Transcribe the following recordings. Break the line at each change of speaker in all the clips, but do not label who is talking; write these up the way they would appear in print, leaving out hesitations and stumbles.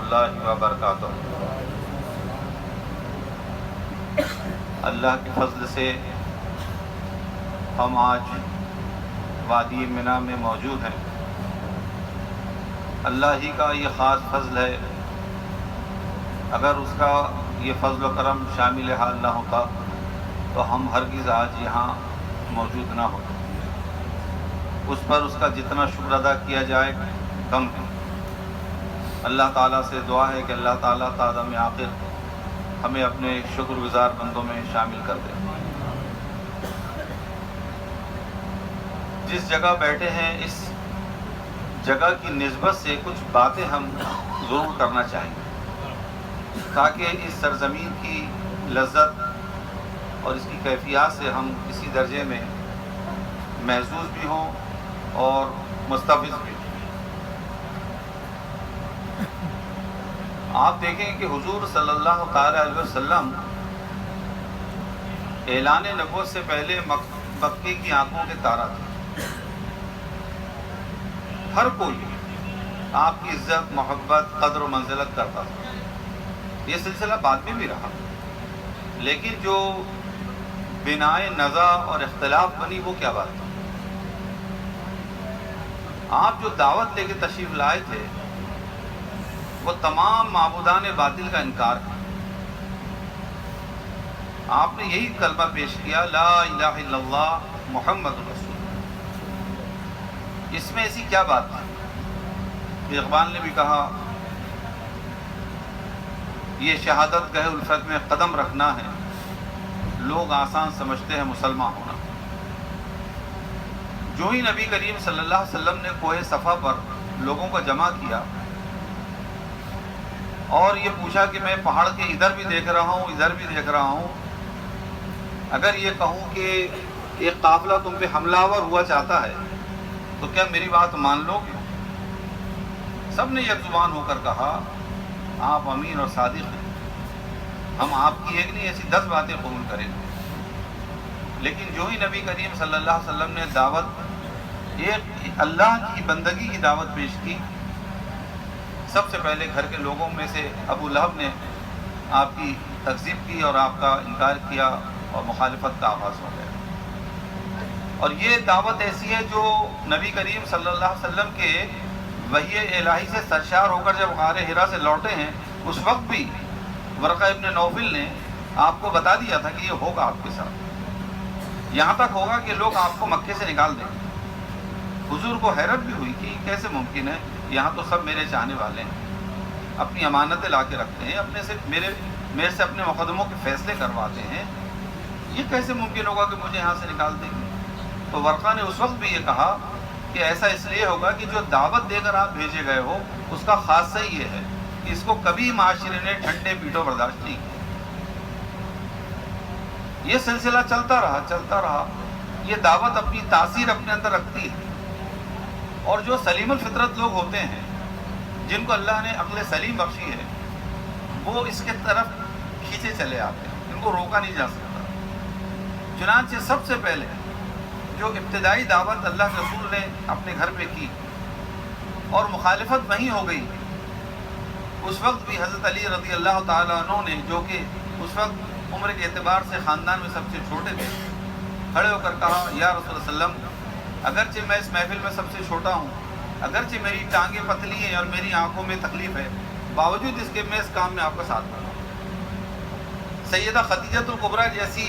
اللہ وبرکاتہ۔ اللہ کے فضل سے ہم آج وادی منی میں موجود ہیں۔ اللہ ہی کا یہ خاص فضل ہے، اگر اس کا یہ فضل و کرم شامل حال نہ ہوتا تو ہم ہرگز آج یہاں موجود نہ ہوتے۔ اس پر اس کا جتنا شکر ادا کیا جائے کم ہے۔ اللہ تعالیٰ سے دعا ہے کہ اللہ تعالیٰ تعدم آخر ہمیں اپنے شکر گزار بندوں میں شامل کر دے۔ جس جگہ بیٹھے ہیں اس جگہ کی نسبت سے کچھ باتیں ہم ضرور کرنا چاہیں گے تاکہ اس سرزمین کی لذت اور اس کی کیفیات سے ہم کسی درجے میں محظوظ بھی ہوں اور مستفیض بھی۔ آپ دیکھیں کہ حضور صلی اللہ تعالی علیہ وسلم اعلان نبوت سے پہلے مکے کی آنکھوں کے تارا تھے۔ ہر کوئی آپ کی عزت، محبت، قدر و منزلت کرتا تھا۔ یہ سلسلہ بعد میں بھی رہا، لیکن جو بنائے نزاع اور اختلاف بنی وہ کیا بات تھی؟ آپ جو دعوت لے کے تشریف لائے تھے وہ تمام معبودان باطل کا انکار ہے۔ آپ نے یہی کلمہ پیش کیا، لا الہ الا اللہ محمد رسول۔ اس میں ایسی کیا بات تھی؟ اقبال نے بھی کہا، یہ شہادت گہ الفت میں قدم رکھنا ہے، لوگ آسان سمجھتے ہیں مسلمان ہونا۔ جو ہی نبی کریم صلی اللہ علیہ وسلم نے کوہ صفا پر لوگوں کو جمع کیا اور یہ پوچھا کہ میں پہاڑ کے ادھر بھی دیکھ رہا ہوں، ادھر بھی دیکھ رہا ہوں، اگر یہ کہوں کہ ایک قافلہ تم پہ حملہ آور ہوا چاہتا ہے تو کیا میری بات مان لو گے؟ سب نے یک زبان ہو کر کہا، آپ امین اور صادق ہیں، ہم آپ کی ایک نہیں ایسی 10 باتیں قبول کریں گے۔ لیکن جو ہی نبی کریم صلی اللہ علیہ وسلم نے دعوت، ایک اللہ کی بندگی کی دعوت پیش کی، سب سے پہلے گھر کے لوگوں میں سے ابو لہب نے آپ کی تکذیب کی اور آپ کا انکار کیا اور مخالفت کا آغاز ہو گیا۔ اور یہ دعوت ایسی ہے جو نبی کریم صلی اللہ علیہ وسلم کے وحی الہی سے سرشار ہو کر جب غار حرا سے لوٹے ہیں، اس وقت بھی ورقہ ابن نوفل نے آپ کو بتا دیا تھا کہ یہ ہوگا آپ کے ساتھ، یہاں تک ہوگا کہ لوگ آپ کو مکے سے نکال دیں گے۔ حضور کو حیرت بھی ہوئی کہ کیسے ممکن ہے، یہاں تو سب میرے چاہنے والے ہیں، اپنی امانتیں لا کے رکھتے ہیں، میرے سے اپنے مقدموں کے فیصلے کرواتے ہیں، یہ کیسے ممکن ہوگا کہ مجھے یہاں سے نکال دیں گے؟ تو ورقہ نے اس وقت بھی یہ کہا کہ ایسا اس لیے ہوگا کہ جو دعوت دے کر آپ بھیجے گئے ہو اس کا خاصہ یہ ہے کہ اس کو کبھی معاشرے نے ٹھنڈے پیٹوں برداشت نہیں کیا۔ یہ سلسلہ چلتا رہا۔ یہ دعوت اپنی تاثیر اپنے اندر رکھتی ہے، اور جو سلیم الفطرت لوگ ہوتے ہیں جن کو اللہ نے عقل سلیم بخشی ہے وہ اس کے طرف کھینچے چلے آتے ہیں، ان کو روکا نہیں جا سکتا۔ چنانچہ سب سے پہلے جو ابتدائی دعوت اللہ کے رسول نے اپنے گھر پہ کی اور مخالفت وہیں ہو گئی، اس وقت بھی حضرت علی رضی اللہ تعالیٰ عنہ نے، جو کہ اس وقت عمر کے اعتبار سے خاندان میں سب سے چھوٹے تھے، کھڑے ہو کر کہا، یا رسول اللہ صلی اللہ علیہ وسلم، اگرچہ میں اس محفل میں سب سے چھوٹا ہوں، اگرچہ میری ٹانگیں پتلی ہیں اور میری آنکھوں میں تکلیف ہے، باوجود اس کے میں اس کام میں آپ کا ساتھ دوں گا۔ سیدہ خدیجہ الکبریٰ جیسی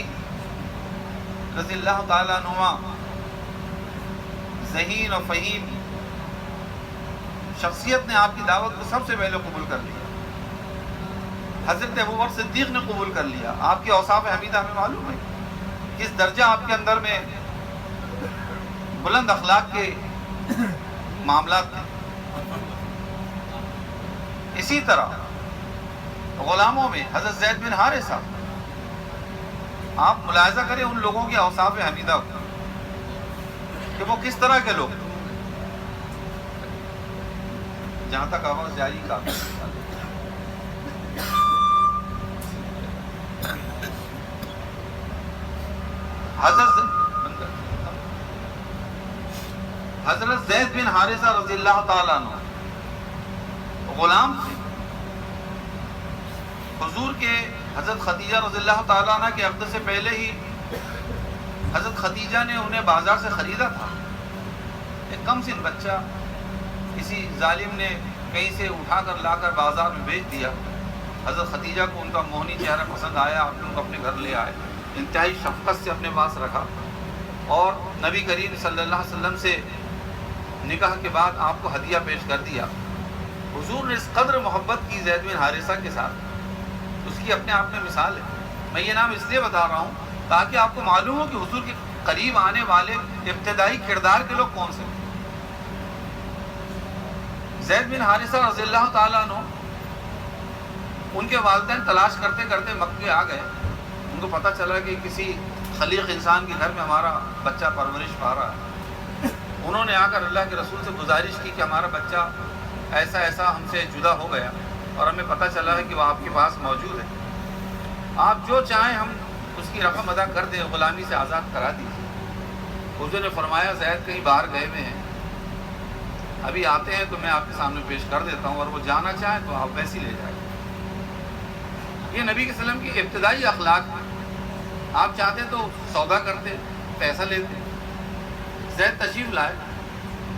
رضی اللہ تعالیٰ عنہ ذہین اور فہیم شخصیت نے آپ کی دعوت کو سب سے پہلے قبول کر لیا۔ حضرت ابوبکر صدیق نے قبول کر لیا۔ آپ کے اوصاف حمیدہ ہمیں معلوم ہے، کس درجہ آپ کے اندر میں بلند اخلاق کے معاملات تھے۔ اسی طرح غلاموں میں حضرت زید بن حارثہ، آپ ملاحظہ کریں ان لوگوں کے اوصاف حمیدہ کو کہ وہ کس طرح کے لوگ تھے۔ جہاں تک آواز جاری کا حضرت زید بن حارثہ رضی اللہ تعالیٰ عنہ غلام تھے، حضور کے حضرت خدیجہ رضی اللہ تعالیٰ عنہ کے عقد سے پہلے ہی حضرت خدیجہ نے انہیں بازار سے خریدا تھا. ایک کم سن بچہ کسی ظالم نے کہیں سے اٹھا کر لا کر بازار میں بیچ دیا. حضرت خدیجہ کو ان کا موہنی چہرہ پسند آیا, آپ ان کو اپنے گھر لے آئے, انتہائی شفقت سے اپنے پاس رکھا, اور نبی کریم صلی اللہ علیہ وسلم سے نکاح کے بعد آپ کو ہدیہ پیش کر دیا. حضور نے اس قدر محبت کی زید بن حارثہ کے ساتھ, اس کی اپنے آپ میں مثال ہے. میں یہ نام اس لیے بتا رہا ہوں تاکہ آپ کو معلوم ہو کہ حضور کے قریب آنے والے ابتدائی کردار کے لوگ کون سے. زید بن حارثہ رضی اللہ تعالیٰ عنہ, ان کے والدین تلاش کرتے کرتے مکے آ گئے. ان کو پتہ چلا کہ کسی خلیق انسان کے گھر میں ہمارا بچہ پرورش پا رہا ہے. انہوں نے آ کر اللہ کے رسول سے گزارش کی کہ ہمارا بچہ ایسا ایسا ہم سے جدا ہو گیا اور ہمیں پتہ چلا ہے کہ وہ آپ کے پاس موجود ہے, آپ جو چاہیں ہم اس کی رقم ادا کر دیں, غلامی سے آزاد کرا دیجیے. حضور نے فرمایا زید کہیں باہر گئے ہوئے ہیں, ابھی آتے ہیں تو میں آپ کے سامنے پیش کر دیتا ہوں, اور وہ جانا چاہیں تو آپ ویسے ہی لے جائیں. یہ نبی کے وسلم کی ابتدائی اخلاق. آپ چاہتے تو سودا کرتے, پیسہ لیتے. زید تشریف لائے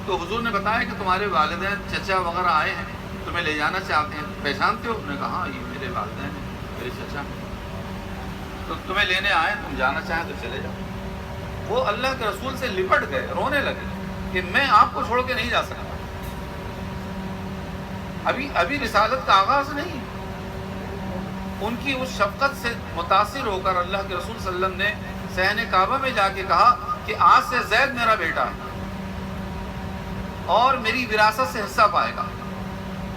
تو حضور نے بتایا کہ تمہارے والدین چچا وغیرہ آئے ہیں, تمہیں لے جانا چاہتے ہیں, پہچانتے ہو؟ انہوں نے کہا ہاں یہ میرے والدین ہیں, میرے چچا ہیں, تو تمہیں لینے آئے, تم جانا چاہیں تو چلے جاؤ. وہ اللہ کے رسول سے لپٹ گئے, رونے لگے کہ میں آپ کو چھوڑ کے نہیں جا سکتا. ابھی رسالت کا آغاز نہیں. ان کی اس شفقت سے متاثر ہو کر اللہ کے رسول صلی اللہ علیہ وسلم نے صحن کعبہ میں جا کے کہا کہ آج سے زید میرا بیٹا ہے اور میری وراثت سے حصہ پائے گا.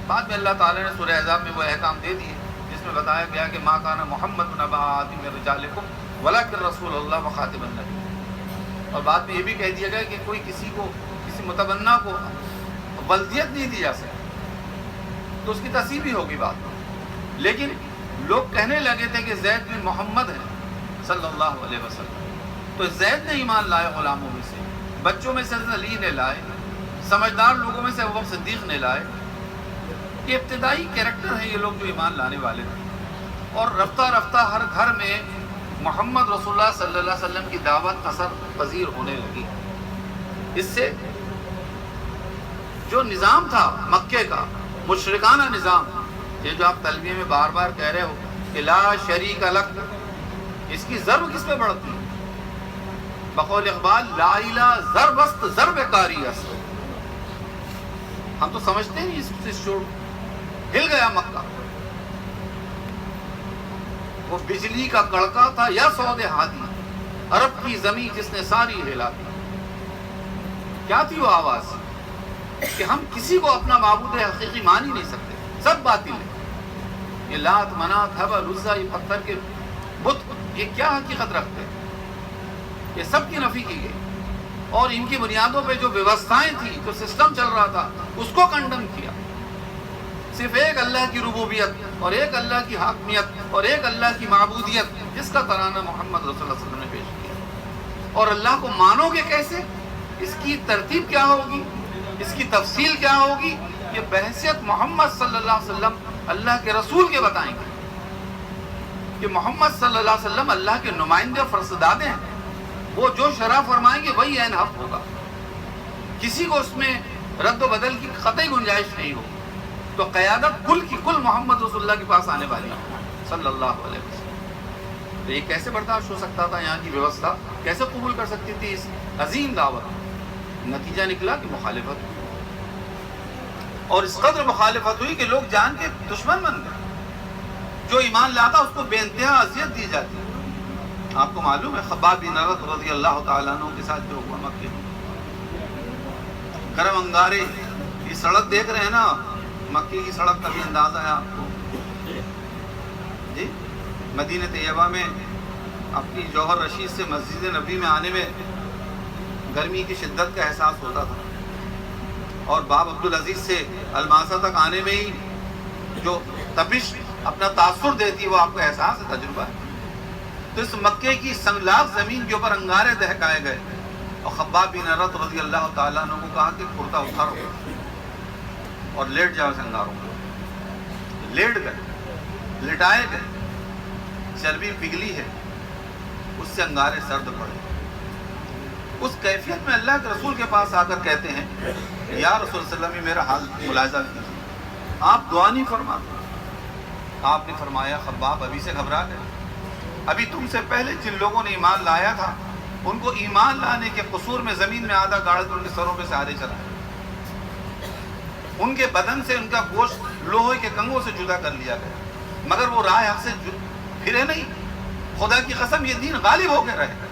بعد میں اللہ تعالیٰ نے سورہ احزاب میں وہ احکام دے دیے جس میں بتایا گیا کہ ما کان محمد نبا آدم من رجالکم ولکن رسول اللہ وخاتم النبی. اور بعد میں یہ بھی کہہ دیا گیا کہ کوئی کسی متبنہ کو ولدیت نہیں دی جا سکتی, تو اس کی تصحیح بھی ہوگی بات. لیکن لوگ کہنے لگے تھے کہ زید بن محمد ہے صلی اللہ علیہ وسلم, تو زید نے ایمان لائے غلاموں میں سے, بچوں میں سے علی نے لائے, سمجھدار لوگوں میں سے ابوبکر صدیق نے لائے. یہ ابتدائی کیریکٹر ہیں یہ لوگ جو ایمان لانے والے تھے. اور رفتہ رفتہ ہر گھر میں محمد رسول اللہ صلی اللہ علیہ وسلم کی دعوت اثر پذیر ہونے لگی. اس سے جو نظام تھا مکے کا, مشرکانہ نظام, یہ جو آپ تلبیہ میں بار بار کہہ رہے ہو کہ لا شریک لک, اس کی ضرب کس پہ بڑھتی ہے؟ بقول اقبال لا الہ ضرب است ضرب کاری است. ہم تو سمجھتے ہیں اس شور ہل گیا مکہ. وہ بجلی کا کڑکا تھا یا سود ہادی, عرب کی زمین جس نے ساری ہلا دی. کیا تھی وہ آواز کہ ہم کسی کو اپنا معبود حقیقی مان ہی نہیں سکتے, سب باطل ہے. یہ لات منات حبل عزا, یہ پتھر کے بت, یہ کیا حقیقت رکھتے ہیں؟ یہ سب کی نفی کی گئی, اور ان کی بنیادوں پہ جو ویوستھائیں تھیں, جو سسٹم چل رہا تھا, اس کو کنڈم کیا. صرف ایک اللہ کی ربوبیت اور ایک اللہ کی حاکمیت اور ایک اللہ کی معبودیت, جس کا ترانہ محمد رسول اللہ صلی اللہ علیہ وسلم نے پیش کیا. اور اللہ کو مانو گے کیسے؟ اس کی ترتیب کیا ہوگی, اس کی تفصیل کیا ہوگی, یہ بحیثیت محمد صلی اللہ علیہ وسلم اللہ کے رسول کے بتائیں گے کہ محمد صلی اللہ علیہ وسلم اللہ کے نمائندے اور فرزندے ہیں. وہ جو شرح فرمائیں گے وہی عین حق ہوگا, کسی کو اس میں رد و بدل کی قطعی گنجائش نہیں ہوگی. تو قیادت کل کی کل محمد رسول اللہ کے پاس آنے والی ہے صلی اللہ علیہ وسلم. تو یہ کیسے برداشت ہو سکتا تھا, یہاں کی ویوستھا کیسے قبول کر سکتی تھی اس عظیم دعوت؟ نتیجہ نکلا کہ مخالفت ہوئی, اور اس قدر مخالفت ہوئی کہ لوگ جان کے دشمن بن گئے. جو ایمان لاتا اس کو بے انتہا اذیت دی جاتی. آپ کو معلوم ہے خباب بن ارت رضی اللہ تعالیٰ عنہ کے ساتھ جو ہوا مکے میں, گرم انگارے, یہ سڑک دیکھ رہے ہیں نا, مکے کی سڑک کا بھی اندازہ ہے آپ کو جی. مدینہ طیبہ میں اپنی جوہر رشید سے مسجد نبی میں آنے میں گرمی کی شدت کا احساس ہوتا تھا, اور باب عبدالعزیز سے الماسا تک آنے میں ہی جو تپش اپنا تاثر دیتی ہے وہ آپ کو احساس ہے, تجربہ ہے. تو اس مکے کی سنگلاخ زمین کے اوپر انگارے دہکائے گئے, اور خباب بن ارت رضی اللہ تعالیٰ عنہ کو کہا کہ کرتا اتارو اور لیٹ جاؤ اس انگاروں میں. لیٹ گئے. لٹائے گئے، چربی پگھلی ہے، اس سے انگارے سرد پڑے۔ اس کیفیت میں اللہ کے رسول کے پاس آ کر کہتے ہیں یا رسول اللہ علیہ وسلم میرا حال ملاحظہ کیجیے، آپ دعا نہیں فرماتے۔ آپ نے فرمایا خباب ابھی سے گھبرا گئے، ابھی تم سے پہلے جن لوگوں نے ایمان لایا تھا ان کو ایمان لانے کے قصور میں زمین میں آدھا گاڑ کر ان کے سروں پہ سہارے چلائے، ان کے بدن سے ان کا گوشت لوہے کے کنگوں سے جدا کر لیا گیا، مگر وہ راہ حق سے پھرے نہیں۔ خدا کی قسم یہ دین غالب ہو کے رہے گا،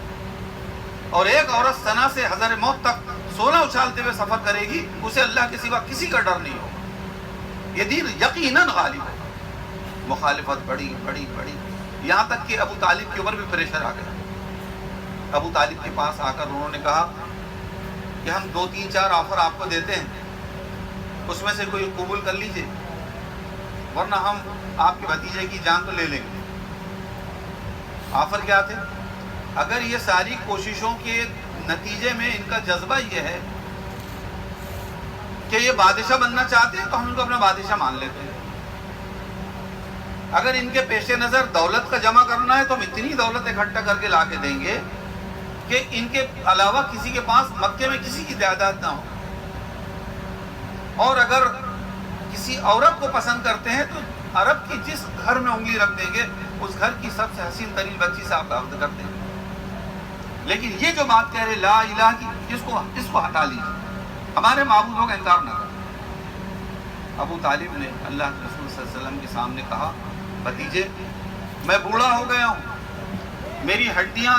اور ایک عورت ثنا سے حضر موت تک سونا اچھالتے ہوئے سفر کرے گی، اسے اللہ کے سوا کسی کا ڈر نہیں ہوگا، یہ دین یقیناً غالب ہے۔ مخالفت بڑی بڑی بڑی، یہاں تک کہ ابو طالب کے اوپر بھی پریشر آ گیا۔ ابو طالب کے پاس آ کر انہوں نے کہا کہ ہم 2-3-4 آفر آپ کو دیتے ہیں، اس میں سے کوئی قبول کر لیجئے، ورنہ ہم آپ کے بھتیجے کی جان تو لے لیں گے۔ آفر کیا تھے؟ اگر یہ ساری کوششوں کے نتیجے میں ان کا جذبہ یہ ہے کہ یہ بادشاہ بننا چاہتے ہیں تو ہم ان کو اپنا بادشاہ مان لیتے ہیں، اگر ان کے پیش نظر دولت کا جمع کرنا ہے تو ہم اتنی دولت اکٹھا کر کے لا کے دیں گے کہ ان کے علاوہ کسی کے پاس مکے میں کسی کی تعداد نہ ہو، اور اگر کسی عورت کو پسند کرتے ہیں تو عرب کی جس گھر میں انگلی رکھ دیں گے اس گھر کی سب سے حسین ترین بچی سے آپ عقد کر دیں گے۔ لیکن یہ جو بات کہہ رہے لا الہ کی، اس کو ہٹا لیجیے، ہمارے معبودوں کا انکار نہ کریں۔ ابو طالب نے اللہ کے رسول صلی اللہ علیہ وسلم کے سامنے کہا بھتیجے میں بوڑھا ہو گیا ہوں، میری ہڈیاں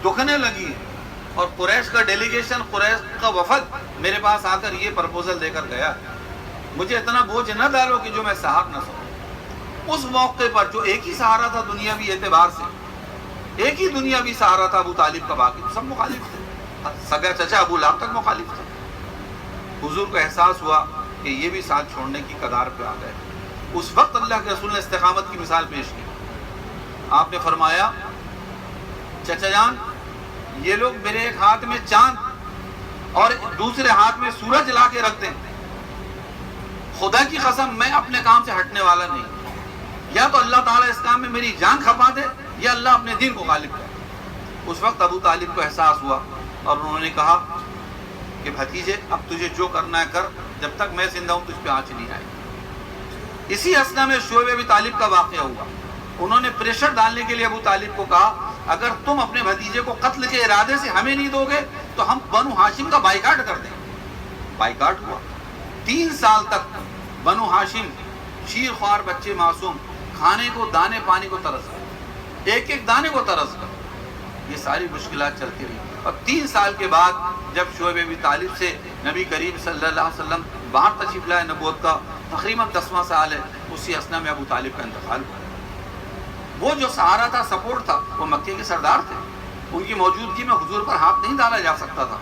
دکھنے لگی ہیں، اور قریش کا ڈیلیگیشن، قریش کا وفد میرے پاس آ کر یہ پرپوزل دے کر گیا، مجھے اتنا بوجھ نہ ڈالو کہ جو میں سہار نہ سکوں۔ اس موقع پر جو ایک ہی سہارا تھا دنیاوی اعتبار سے، ایک ہی دنیاوی سہارا تھا ابو طالب کا، باقی سب مخالف تھے، سگا چچا ابو لہب تک مخالف تھے۔ حضور کو احساس ہوا کہ یہ بھی ساتھ چھوڑنے کی کگار پہ آ گئے۔ اس وقت اللہ کے رسول نے استقامت کی مثال پیش کی، آپ نے فرمایا چچا جان یہ لوگ میرے ایک ہاتھ میں چاند اور دوسرے ہاتھ میں سورج لا کے رکھتے ہیں، خدا کی قسم میں اپنے کام سے ہٹنے والا نہیں، یا تو اللہ تعالیٰ اس کام میں میری جان کھپا دے یا اللہ اپنے دین کو غالب کرے۔ اس وقت ابو طالب کو احساس ہوا اور انہوں نے کہا کہ بھتیجے اب تجھے جو کرنا ہے کر، جب تک میں زندہ ہوں تجھ پہ آنچ نہیں آئے گی۔ اسی اثنا میں شعیب ابی طالب کا واقعہ ہوا، انہوں نے پریشر ڈالنے کے لیے ابو طالب کو کہا اگر تم اپنے بھتیجے کو قتل کے ارادے سے ہمیں نہیں دو گے تو ہم بنو ہاشم کا بائیکاٹ کر دیں گے۔ بائیکاٹ ہوا، 3 سال تک بنو ہاشم شیر خوار بچے معصوم کھانے کو دانے پانی کو ترس گئے، ایک ایک دانے کو ترس گئے، یہ ساری مشکلات چلتی رہی۔ اور 3 سال کے بعد جب شعیب ابی طالب سے نبی کریم صلی اللہ علیہ وسلم باہر تشریف لائے، نبوت کا تقریباً 10واں سال ہے، اسی اثنا میں ابو طالب کا انتقال ہوا۔ وہ جو سہارا تھا، سپورٹ تھا، وہ مکے کے سردار تھے، ان کی موجودگی میں حضور پر ہاتھ نہیں ڈالا جا سکتا تھا،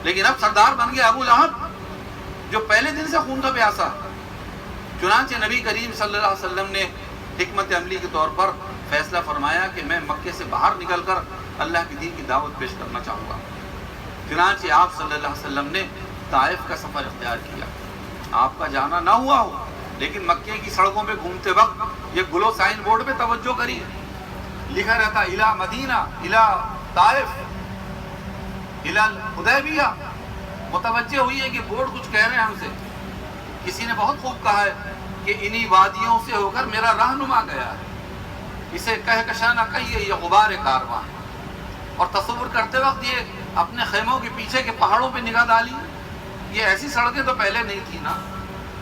لیکن اب سردار بن گیا ابو لہب جو پہلے دن سے خون کا پیاسا۔ چنانچہ نبی کریم صلی اللہ علیہ وسلم نے حکمت عملی کے طور پر فیصلہ فرمایا کہ میں مکے سے باہر نکل کر اللہ کے دین کی دعوت پیش کرنا چاہوں گا۔ چنانچہ آپ صلی اللہ علیہ وسلم نے طائف کا سفر اختیار کیا۔ آپ کا جانا نہ ہوا ہو، لیکن مکے کی سڑکوں پہ گھومتے وقت یہ گلو سائن بورڈ پہ توجہ کری، لکھا رہتا الہ مدینہ، الہ طائف، الہ حدیبیہ۔ متوجہ ہوئی ہے کہ بورڈ کچھ کہہ رہے ہیں ہم سے۔ کسی نے بہت خوب کہا ہے کہ انہی وادیوں سے ہو کر میرا رہنما گیا ہے، اسے کہکشاں نہ کہیے یہ غبار کارواں۔ اور تصور کرتے وقت یہ اپنے خیموں کے پیچھے کے پہاڑوں پہ نگاہ ڈالی، یہ ایسی سڑکیں تو پہلے نہیں تھی نا،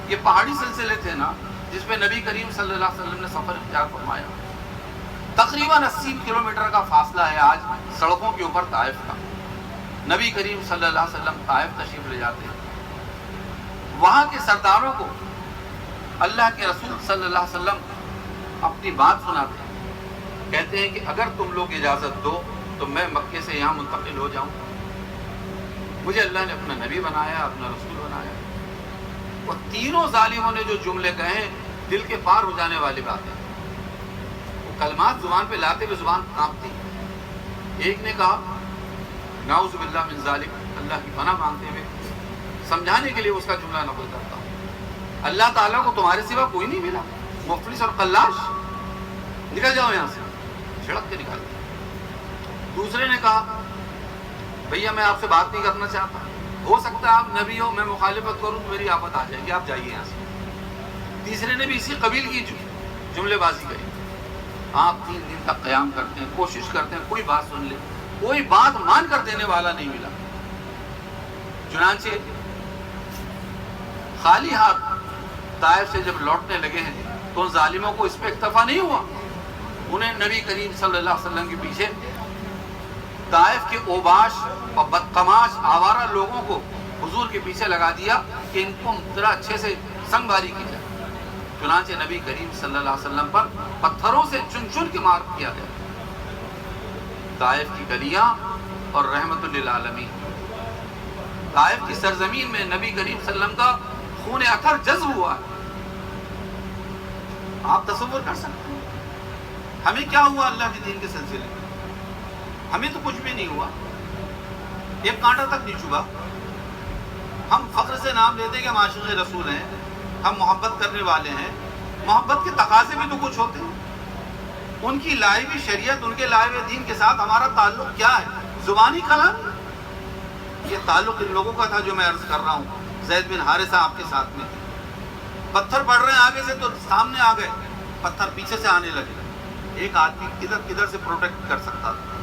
یہ پہاڑی سلسلے تھے نا جس پہ نبی کریم صلی اللہ علیہ وسلم نے سفر اختیار فرمایا۔ تقریباً 80 کلومیٹر کا فاصلہ ہے آج سڑکوں کے اوپر طائف کا۔ نبی کریم صلی اللہ علیہ وسلم طائف تشریف لے جاتے ہیں، وہاں کے سرداروں کو اللہ کے رسول صلی اللہ علیہ وسلم اپنی بات سناتے ہیں، کہتے ہیں کہ اگر تم لوگ اجازت دو تو میں مکے سے یہاں منتقل ہو جاؤں، مجھے اللہ نے اپنا نبی بنایا، اپنا رسول بنایا۔ اور تینوں ظالموں نے جو جملے کہے دل کے پار ہو جانے والی باتیں، وہ کلمات زبان پہ لاتے ہوئے زبان کانپتی۔ ایک نے کہا نعوذ باللہ من ذالک، اللہ کی پناہ مانگتے ہوئے سمجھانے کے لیے اس کا جملہ نقل کرتا ہوں، اللہ تعالیٰ کو تمہارے سوا کوئی نہیں ملا،
مفلس اور قلاش، نکل جاؤ یہاں سے، جھڑک کے نکال دیا۔ دوسرے نے کہا بھیا میں آپ سے بات نہیں کرنا چاہتا، ہو سکتا ہے آپ نبی ہو، میں مخالفت کروں تو میری آفت آ جائے گی، آپ جائیے یہاں سے۔ تیسرے نے بھی اسی قبیل کی جملے بازی کری۔ آپ 3 دن تک قیام کرتے ہیں، کوشش کرتے ہیں کوئی بات سن لے، کوئی بات مان کر دینے والا نہیں ملا۔ چنانچہ خالی ہاتھ طائف سے جب لوٹنے لگے ہیں تو ان ظالموں کو اس پہ اکتفا نہیں ہوا، انہیں نبی کریم صلی اللہ علیہ وسلم کے پیچھے طائف کے اوباش اور بدقماش آوارہ لوگوں کو حضور کے پیچھے لگا دیا کہ ان کو ذرا اچھے سے سنگ باری کی جائے۔ چنانچہ نبی کریم صلی اللہ علیہ وسلم پر پتھروں سے چن چن کے مار کیا گیا۔ طائف کی گلیاں اور رحمت للعالمین، طائف کی سرزمین میں نبی کریم صلی اللہ علیہ وسلم کا خون اطہر جذب ہوا ہے۔ آپ تصور کر سکتے ہیں ہمیں کیا ہوا اللہ کے دین کے سلسلے میں؟ ہمیں تو کچھ بھی نہیں ہوا، ایک کانٹا تک نہیں چبھا۔ ہم فخر سے نام لیتے کہ ہم عاشق رسول ہیں، ہم محبت کرنے والے ہیں، محبت کے تقاضے بھی تو کچھ ہوتے ہیں۔ ان کی لائی ہوئی شریعت، ان کے لائے ہوئے دین کے ساتھ ہمارا تعلق کیا ہے؟ زبانی کلام؟ یہ تعلق ان لوگوں کا تھا جو میں عرض کر رہا ہوں، زید بن حارثہ آپ کے ساتھ میں تھے۔ پتھر پڑ رہے ہیں آگے سے تو سامنے آ گئے، پتھر پیچھے سے آنے لگے۔ ایک آدمی کدھر سے پروٹیکٹ کر سکتا تھا؟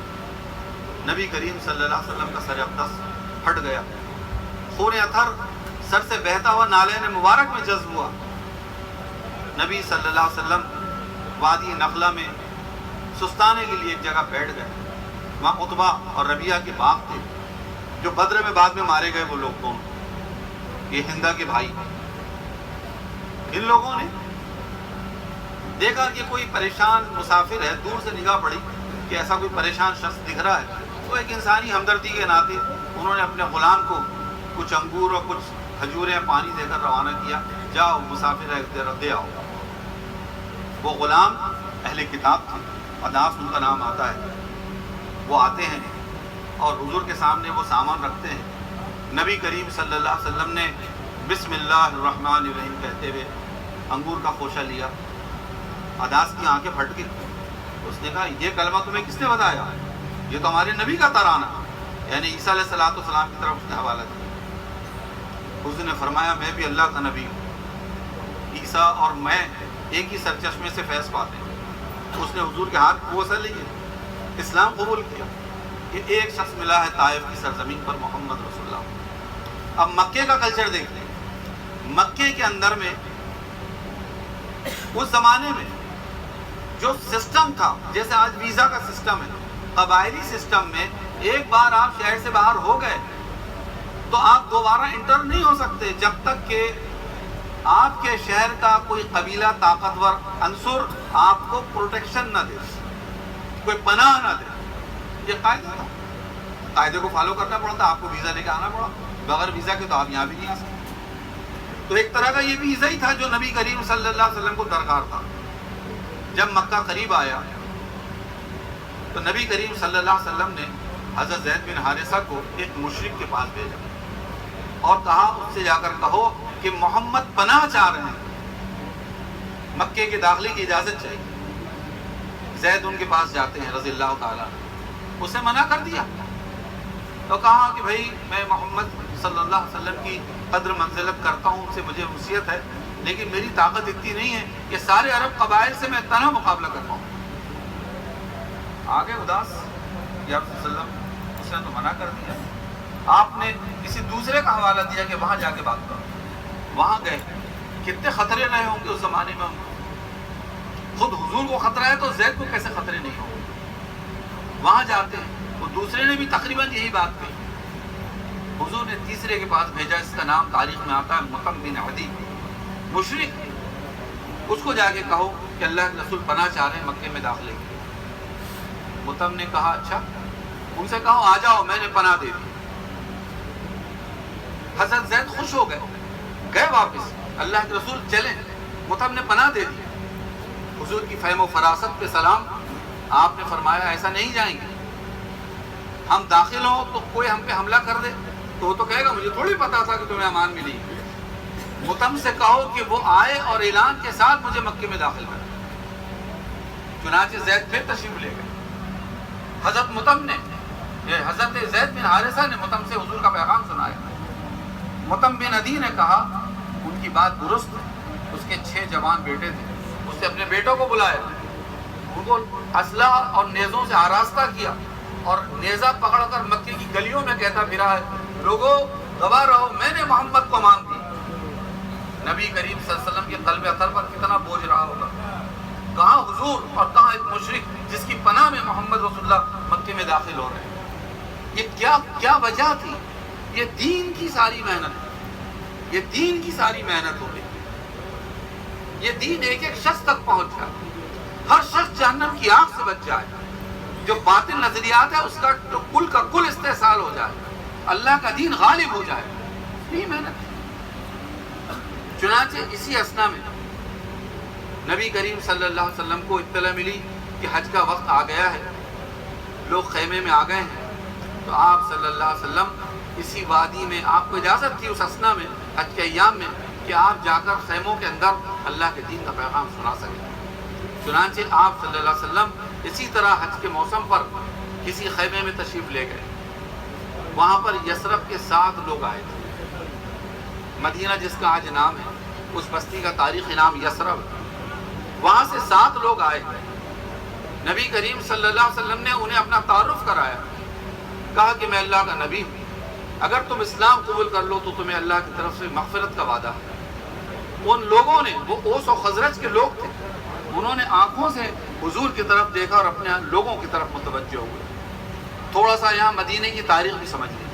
نبی کریم صلی اللہ علیہ وسلم کا سر اقدس پھٹ گیا، خون اطہر سر سے بہتا ہوا نالین مبارک میں جذب ہوا۔ نبی صلی اللہ علیہ وسلم وادی نخلہ میں سستانے کے لیے ایک جگہ بیٹھ گئے۔ وہاں عتبہ اور ربیعہ کے باغ تھے، جو بدر میں بعد میں مارے گئے وہ لوگ کون؟ یہ ہندا کے بھائی۔ ان لوگوں نے دیکھا کہ کوئی پریشان مسافر ہے، دور سے نگاہ پڑی کہ ایسا کوئی پریشان شخص دکھ رہا ہے، تو ایک انسانی ہمدردی کے ناطے انہوں نے اپنے غلام کو کچھ انگور اور کچھ کھجوریں پانی دے کر روانہ کیا، جاؤ مسافر ہے دے آؤ۔ وہ غلام اہل کتاب تھے، اداس ان کا نام آتا ہے۔ وہ آتے ہیں اور حضور کے سامنے وہ سامان رکھتے ہیں۔ نبی کریم صلی اللہ علیہ وسلم نے بسم اللہ الرحمن الرحیم کہتے ہوئے انگور کا خوشہ لیا۔ اداس کی آنکھیں پھٹ گئی، اس نے کہا یہ کلمہ تمہیں کس نے بتایا؟ یہ تو ہمارے نبی کا ترانہ، یعنی عیسیٰ علیہ السلام کی طرف اس نے حوالہ دیا۔ حضور نے فرمایا میں بھی اللہ کا نبی ہوں، عیسیٰ اور میں ایک ہی سرچشمے سے فیض پاتے ہیں۔ اس نے حضور کے ہاتھ بوسہ لیے، اسلام قبول کیا۔ یہ ایک شخص ملا ہے طائف کی سرزمین پر، محمد رسول اللہ۔ اب مکے کا کلچر دیکھ لیں۔ مکے کے اندر میں اس زمانے میں جو سسٹم تھا، جیسے آج ویزا کا سسٹم ہے، قبائلی سسٹم میں ایک بار آپ شہر سے باہر ہو گئے تو آپ دوبارہ انٹر نہیں ہو سکتے جب تک کہ آپ کے شہر کا کوئی قبیلہ طاقتور عنصر آپ کو پروٹیکشن نہ دے، کوئی پناہ نہ دے۔ یہ قاعدہ تھا، قاعدے کو فالو کرنا پڑا تھا، آپ کو ویزا لے کے آنا پڑا، بغیر ویزا کے تو آپ یہاں بھی نہیں آ سکتے۔ تو ایک طرح کا یہ ویزا ہی تھا جو نبی کریم صلی اللہ علیہ وسلم کو درکار تھا۔ جب مکہ قریب آیا تو نبی کریم صلی اللہ علیہ وسلم نے حضرت زید بن حارثہ کو ایک مشرک کے پاس بھیجا اور کہا اس سے جا کر کہو کہ محمد پناہ چاہ رہے ہیں، مکے کے داخلے کی اجازت چاہیے۔ زید ان کے پاس جاتے ہیں رضی اللہ تعالیٰ، اسے منع کر دیا تو کہا کہ بھائی میں محمد صلی اللہ علیہ وسلم کی قدر منزلت کرتا ہوں، ان سے مجھے وصیت ہے، لیکن میری طاقت اتنی نہیں ہے کہ سارے عرب قبائل سے میں تنہا مقابلہ کر پاؤں۔ آگے اداس یا رسول اللہ، اس نے تو منع کر دیا۔ آپ نے کسی دوسرے کا حوالہ دیا کہ وہاں جا کے بات کرو۔ وہاں گئے، کتنے خطرے رہے ہوں گے اس زمانے میں۔ خود حضور کو خطرہ ہے تو زید کو کیسے خطرے نہیں ہوں گے؟ وہاں جاتے ہیں، وہ دوسرے نے بھی تقریباً یہی بات کہی۔ حضور نے تیسرے کے پاس بھیجا، اس کا نام تاریخ میں آتا ہے مطعم بن عدی، مشرک۔ اس کو جا کے کہو کہ اللہ کے رسول پناہ چاہ رہے ہیں مکے میں داخلے کی۔ مطعم نے کہا اچھا، ان سے کہو آ جاؤ، میں نے پناہ دے دی۔ حضرت زید خوش ہو گئے واپس، اللہ کے رسول چلیں، مطعم نے پناہ دے دی۔ حضور کی فہم و فراست پہ سلام۔ آپ نے فرمایا ایسا نہیں جائیں گے، ہم داخل ہوں تو کوئی ہم پہ حملہ کر دے تو وہ تو کہے گا مجھے تھوڑی پتا تھا کہ تمہیں امان ملی، متم سے کہو کہ وہ آئے اور اعلان کے ساتھ مجھے مکے میں داخل کرے۔ چنانچہ زید پھر تشریف لے گئے۔ حضرت متم نے، حضرت زید بن حارثہ نے متم سے حضور کا پیغام سنایا۔ متم بن عدی نے کہا ان کی بات درست ہے، اس کے 6 جوان بیٹے تھے، اس نے اپنے بیٹوں کو بلایا، ان کو اسلحہ اور نیزوں سے آراستہ کیا اور نیزہ پکڑ کر مکے کی گلیوں میں کہتا پھرا ہے، لوگوں گواہ رہو میں نے محمد کو امان دی۔ نبی کریم صلی اللہ علیہ وسلم کے قلب اطہر پر کتنا بوجھ رہا ہوگا، کہاں حضور اور کہاں ایک مشرک جس کی پناہ میں محمد رسول اللہ مکے میں داخل ہو رہے ہیں۔ یہ کیا وجہ تھی؟ یہ دین کی ساری محنت، یہ دین کی ساری محنت ہو رہی ہے۔ یہ دین ایک ایک شخص تک پہنچ جائے، ہر شخص جہنم کی آگ سے بچ جائے، جو باطل نظریات ہے اس کا کل کا کل استحصال ہو جائے، اللہ کا دین غالب ہو جائے، یہی محنت ہے۔ چنانچہ اسی اسنا میں نبی کریم صلی اللہ علیہ وسلم کو اطلاع ملی کہ حج کا وقت آ گیا ہے، لوگ خیمے میں آ گئے ہیں، تو آپ صلی اللہ علیہ وسلم اسی وادی میں، آپ کو اجازت تھی اس اسنا میں حج کے ایام میں کہ آپ جا کر خیموں کے اندر اللہ کے دین کا پیغام سنا سکیں۔ چنانچہ آپ صلی اللہ علیہ وسلم اسی طرح حج کے موسم پر کسی خیمے میں تشریف لے گئے، وہاں پر یثرب کے 7 لوگ آئے تھے۔ مدینہ جس کا آج نام ہے، اس بستی کا تاریخی نام یثرب ہے، وہاں سے 7 لوگ آئے۔ نبی کریم صلی اللہ علیہ وسلم نے انہیں اپنا تعارف کرایا، کہا کہ میں اللہ کا نبی ہوں، اگر تم اسلام قبول کر لو تو تمہیں اللہ کی طرف سے مغفرت کا وعدہ ہے۔ ان لوگوں نے، وہ اوس و خزرج کے لوگ تھے، انہوں نے آنکھوں سے حضور کی طرف دیکھا اور اپنے لوگوں کی طرف متوجہ ہوئے۔ تھوڑا سا یہاں مدینہ کی تاریخ بھی سمجھ لیں۔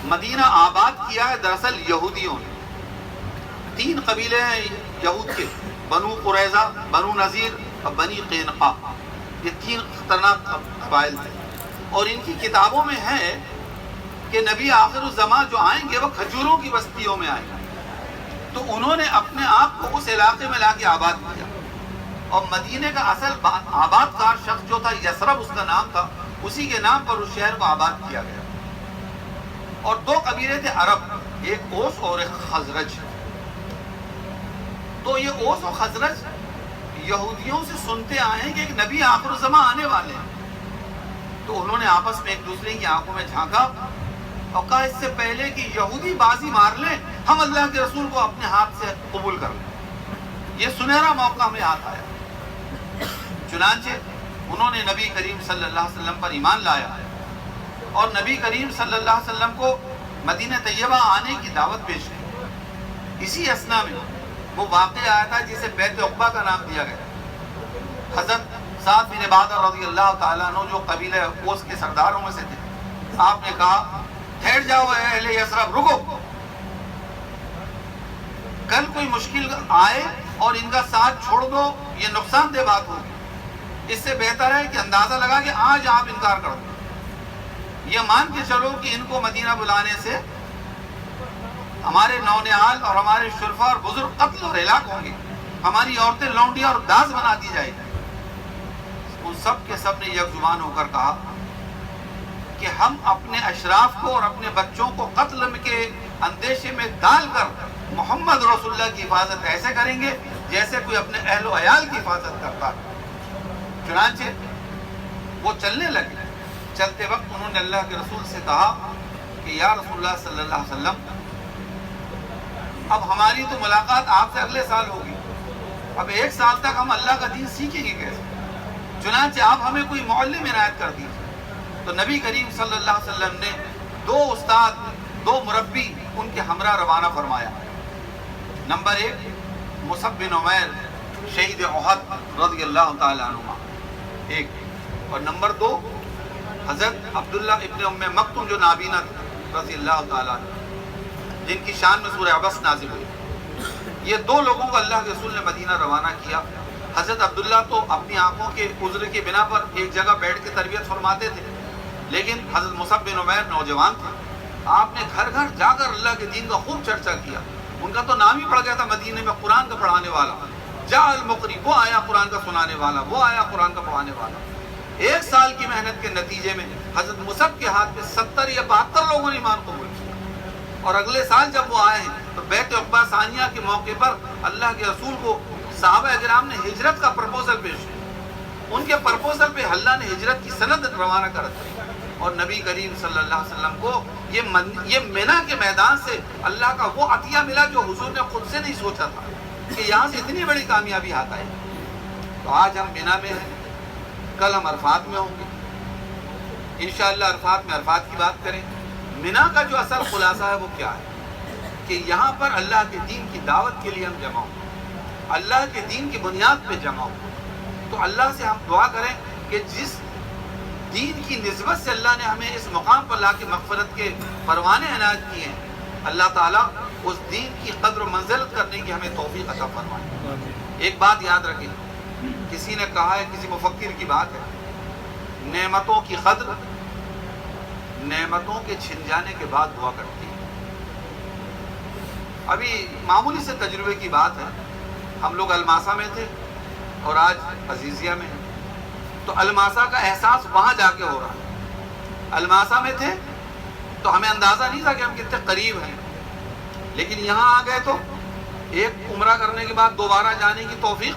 مدینہ آباد کیا ہے دراصل یہودیوں نے۔ 3 قبیلے ہیں یہود کے، بنو قریظہ، بنو نذیر اور بنی قینقاع، یہ 3 خطرناک قبائل تھے، اور ان کی کتابوں میں ہے کہ نبی آخر الزمان جو آئیں گے وہ کھجوروں کی بستیوں میں آئیں گے، تو انہوں نے اپنے آپ کو اس علاقے میں لا کے آباد کیا، اور مدینے کا اصل آباد کار شخص جو تھا یثرب اس کا نام تھا، اسی کے نام پر اس شہر کو آباد کیا گیا۔ اور 2 قبیلے تھے عرب، ایک اوس اور ایک خزرج۔ تو یہ اوس و خزرج یہودیوں سے سنتے آئے ہیں کہ ایک نبی آخر الزمان آنے والے ہیں، تو انہوں نے آپس میں ایک دوسرے کی آنکھوں میں جھانکا اور کہا اس سے پہلے کہ یہودی بازی مار لیں، ہم اللہ کے رسول کو اپنے ہاتھ سے قبول کر لیں، یہ سنہرا موقع ہمیں ہاتھ آیا۔ چنانچہ انہوں نے نبی کریم صلی اللہ علیہ وسلم پر ایمان لایا اور نبی کریم صلی اللہ علیہ وسلم کو مدینہ طیبہ آنے کی دعوت پیش کی۔ اسی اسنا میں وہ واقعہ آیا تھا جسے بیت عقبہ کا نام دیا گیا۔ حضرت سعد بن عبادہ رضی اللہ تعالیٰ عنہ جو قبیلہ اوس کے سرداروں میں سے تھے، آپ نے کہا ٹھہر جاؤ اے اہل یثرب، رکو، کل کوئی مشکل آئے اور ان کا ساتھ چھوڑ دو، یہ نقصان دہ بات ہوگی، اس سے بہتر ہے کہ اندازہ لگا کہ آج آپ انکار کر دو، یہ مان کے چلو کہ ان کو مدینہ بلانے سے ہمارے نونہال اور ہمارے شرفا اور بزرگ قتل اور ہلاک ہوں گے، ہماری عورتیں لونڈیاں اور داس بنا دی جائے گی۔ ان سب کے سب نے یک زبان ہو کر کہا کہ ہم اپنے اشراف کو اور اپنے بچوں کو قتل کے اندیشے میں ڈال کر محمد رسول اللہ کی حفاظت ایسے کریں گے جیسے کوئی اپنے اہل و عیال کی حفاظت کرتا ہے۔ چنانچہ وہ چلنے لگے۔ چلتے وقت انہوں نے اللہ کے رسول سے کہا کہ یا رسول اللہ صلی اللہ علیہ وسلم، اب ہماری تو ملاقات آپ سے اگلے سال ہوگی، اب 1 سال تک ہم اللہ کا دین سیکھیں گے کیسے؟ چنانچہ آپ ہمیں کوئی معلم عنایت کر دیجیے۔ تو نبی کریم صلی اللہ علیہ وسلم نے 2 استاد، 2 مربی ان کے ہمراہ روانہ فرمایا۔ نمبر 1 مصعب بن عمیر شہید احد رضی اللہ تعالیٰ عنہ، ایک، اور نمبر 2 حضرت عبداللہ ابن ام مکتوم جو نابینا تھے رضی اللہ تعالیٰ عنہ، جن کی شان میں سورہ عبس نازل ہوئی۔ یہ 2 لوگوں کو اللہ کے رسول نے مدینہ روانہ کیا۔ حضرت عبداللہ تو اپنی آنکھوں کے عذر کی بنا پر ایک جگہ بیٹھ کے تربیت فرماتے تھے، لیکن حضرت مصعب بن عمیر نوجوان تھے، آپ نے گھر گھر جا کر اللہ کے دین کا خوب چرچا کیا۔ ان کا تو نام ہی پڑ گیا تھا مدینے میں قرآن کا پڑھانے والا، جاء المقری، وہ آیا قرآن کا سنانے والا، وہ آیا قرآن کا پڑھانے والا۔ 1 سال کی محنت کے نتیجے میں حضرت مصعب کے ہاتھ میں 70 یا 72 لوگوں نے ایمان قبول کیا، اور اگلے سال جب وہ آئے ہیں تو بیت عقبہ ثانیہ کے موقع پر اللہ کے رسول کو صحابہ کرام نے ہجرت کا پرپوزل پیش کیا. ان کے پرپوزل پہ اللہ نے ہجرت کی سند روانہ کر دی اور نبی کریم صلی اللہ علیہ وسلم کو یہ مینا کے میدان سے اللہ کا وہ عطیہ ملا جو حضور نے خود سے نہیں سوچا تھا کہ یہاں سے اتنی بڑی کامیابی ہاتھ آئے. تو آج ہم مینا میں ہیں, کل ہم عرفات میں ہوں گے انشاءاللہ. عرفات میں عرفات کی بات کریں. مینا کا جو اصل خلاصہ ہے وہ کیا ہے کہ یہاں پر اللہ کے دین کی دعوت کے لیے ہم جمع ہوں, اللہ کے دین کی بنیاد پہ جمع ہوں. تو اللہ سے ہم دعا کریں کہ جس دین کی نسبت سے اللہ نے ہمیں اس مقام پر لا کے مغفرت کے پروانے عنایت کیے ہیں, اللہ تعالیٰ اس دین کی قدر و منزلت کرنے کی ہمیں توفیق عطا فرمائے. ایک بات یاد رکھیں, کسی نے کہا ہے, کسی مفکر کی بات ہے, نعمتوں کی قدر نعمتوں کے چھن جانے کے بعد ہوا کرتی ہے. ابھی معمولی سے تجربے کی بات ہے, ہم لوگ الماسا میں تھے اور آج عزیزیہ میں ہیں. تو الماسا کا احساس وہاں جا کے ہو رہا ہے. الماسا میں تھے تو ہمیں اندازہ نہیں تھا کہ ہم کتنے قریب ہیں, لیکن یہاں آ گئے تو ایک عمرہ کرنے کے بعد دوبارہ جانے کی توفیق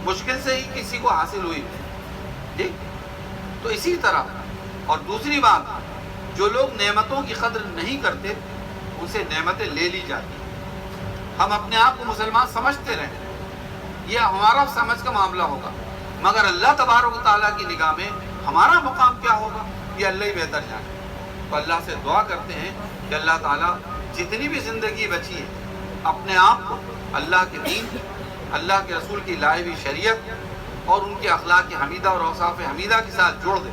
مشکل سے ہی کسی کو حاصل ہوئی. ٹھیک, تو اسی طرح. اور دوسری بات, جو لوگ نعمتوں کی قدر نہیں کرتے ان سے نعمتیں لے لی جاتی. ہم اپنے آپ کو مسلمان سمجھتے رہیں, یہ ہمارا سمجھ کا معاملہ ہوگا, مگر اللہ تبارک و تعالیٰ کی نگاہ میں ہمارا مقام کیا ہوگا یہ اللہ ہی بہتر جانے. تو اللہ سے دعا کرتے ہیں کہ اللہ تعالیٰ جتنی بھی زندگی بچی ہے اپنے آپ کو اللہ کے دین, اللہ کے رسول کی لائی ہوئی شریعت اور ان کے اخلاق حمیدہ اور اوصاف حمیدہ کے ساتھ جوڑ دے.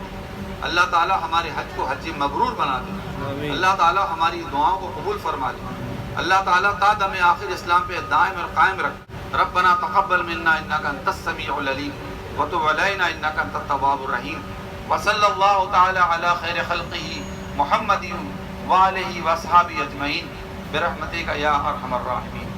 اللہ تعالیٰ ہمارے حج کو حج مبرور بنا دے. اللہ تعالیٰ ہماری دعاؤں کو قبول فرما دے. اللہ تعالیٰ تا دم آخر اسلام پہ دائم اور قائم رکھ. ربنا تقبل منا انک انت السمیع العلیم وتب علینا انک انت التواب الرحیم. وصلی اللہ تعالی علی خیر خلقہ محمد وآلہ واصحابہ اجمعین برحمتک یا ارحم الراحمین.